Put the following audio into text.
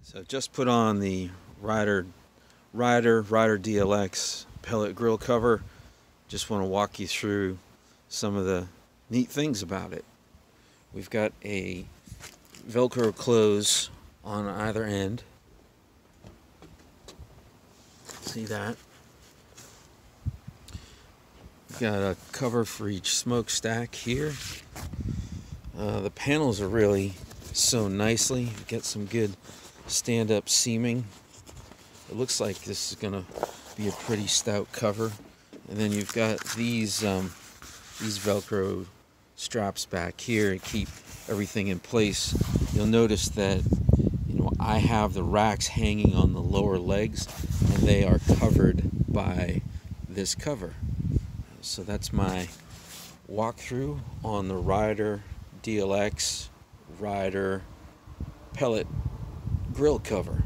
So just put on the Rider DLX pellet grill cover. Just want to walk you through some of the neat things about it. We've got a Velcro close on either end. See that? We've got a cover for each smokestack here. The panels are really sewn nicely. You get some good stand-up seaming. It looks like this is going to be a pretty stout cover. And then you've got these Velcro straps back here to keep everything in place. You'll notice that I have the racks hanging on the lower legs, and they are covered by this cover. So that's my walkthrough on the Rider DLX Rider pellet grill cover.